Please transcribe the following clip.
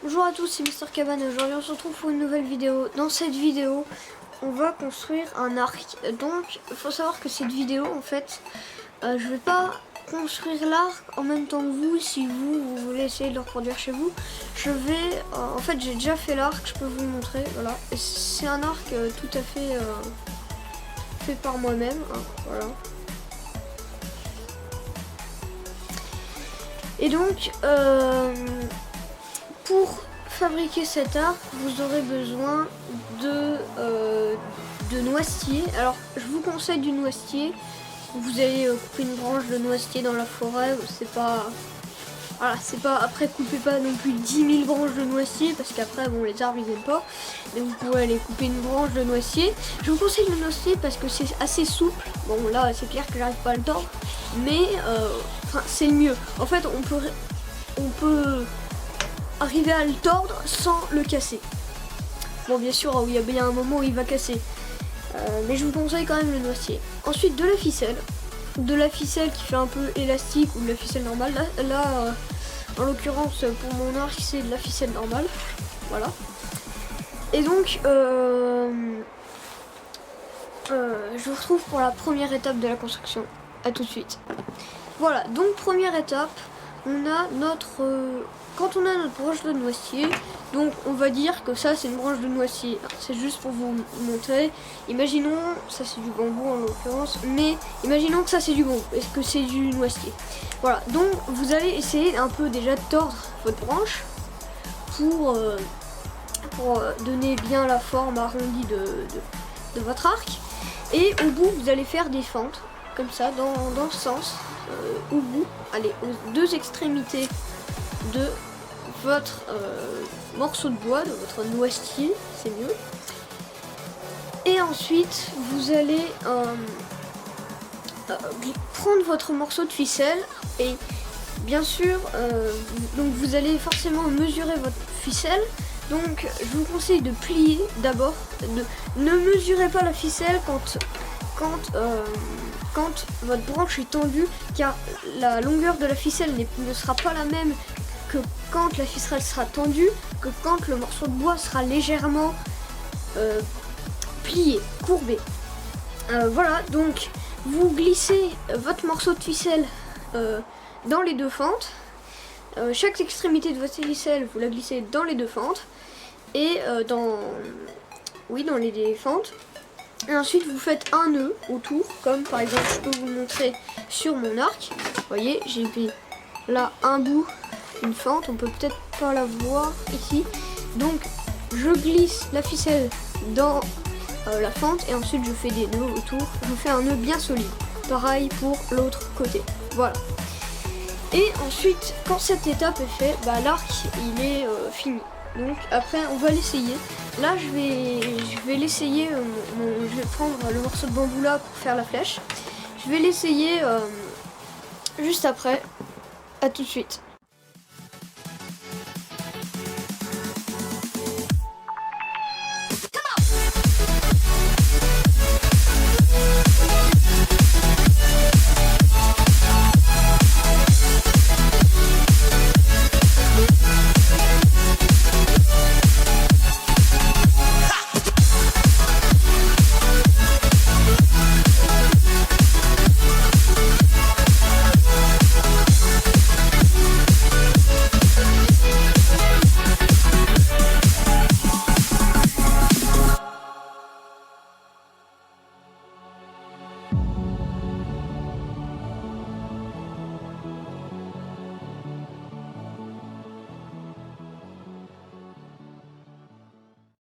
Bonjour à tous, c'est Mister Cabane. Aujourd'hui on se retrouve pour une nouvelle vidéo. Dans cette vidéo, on va construire un arc. Donc il faut savoir que cette vidéo, en fait, je vais pas construire l'arc en même temps que vous. Si vous voulez essayer de le reproduire chez vous, je vais... en fait j'ai déjà fait l'arc, je peux vous le montrer. Voilà. C'est un arc tout à fait fait par moi-même. Hein, voilà. Et donc... pour fabriquer cet arc, vous aurez besoin de noisetier. Alors, je vous conseille du noisetier. Vous allez couper une branche de noisetier dans la forêt. C'est pas... Voilà, c'est pas... Après, coupez pas non plus 10 000 branches de noisetier, parce qu'après, bon, les arbres, ils aiment pas. Mais vous pouvez aller couper une branche de noisetier. Je vous conseille le noisetier parce que c'est assez souple. Bon, là, c'est clair que j'arrive pas à le tordre. Mais, c'est le mieux. En fait, on peut arriver à le tordre sans le casser. Bon, bien sûr, il y a bien un moment où il va casser. Mais je vous conseille quand même le noisetier. Ensuite, de la ficelle. De la ficelle qui fait un peu élastique ou de la ficelle normale. Là en l'occurrence, pour mon arc, c'est de la ficelle normale. Voilà. Et donc, je vous retrouve pour la première étape de la construction. A tout de suite. Voilà, donc première étape, on a notre... quand on a notre branche de noisetier, donc on va dire que ça c'est une branche de noisetier. C'est juste pour vous montrer. Imaginons, ça c'est du bambou en l'occurrence, mais imaginons que ça c'est du bambou, est-ce que c'est du noisetier. Voilà, donc vous allez essayer un peu déjà de tordre votre branche pour donner bien la forme arrondie de votre arc. Et au bout vous allez faire des fentes, comme ça, dans ce sens, au bout, allez, aux deux extrémités de votre morceau de bois, de votre noisetier, c'est mieux. Et ensuite, vous allez prendre votre morceau de ficelle et bien sûr, donc vous allez forcément mesurer votre ficelle. Donc, je vous conseille de plier d'abord. Ne mesurez pas la ficelle quand votre branche est tendue, car la longueur de la ficelle ne sera pas la même que quand la ficelle sera tendue, que quand le morceau de bois sera légèrement plié, courbé. Voilà, donc vous glissez votre morceau de ficelle dans les deux fentes. Chaque extrémité de votre ficelle, vous la glissez dans les deux fentes et dans les deux fentes. Et ensuite vous faites un nœud autour, comme par exemple je peux vous le montrer sur mon arc. Vous voyez, j'ai fait là un bout, une fente, on peut peut-être pas la voir ici. Donc je glisse la ficelle dans la fente et ensuite je fais des nœuds autour. Je fais un nœud bien solide. Pareil pour l'autre côté. Voilà. Et ensuite, quand cette étape est faite, l'arc il est fini. Donc après on va l'essayer. Là je vais l'essayer, je vais prendre le morceau de bambou là pour faire la flèche. Je vais l'essayer juste après. À tout de suite.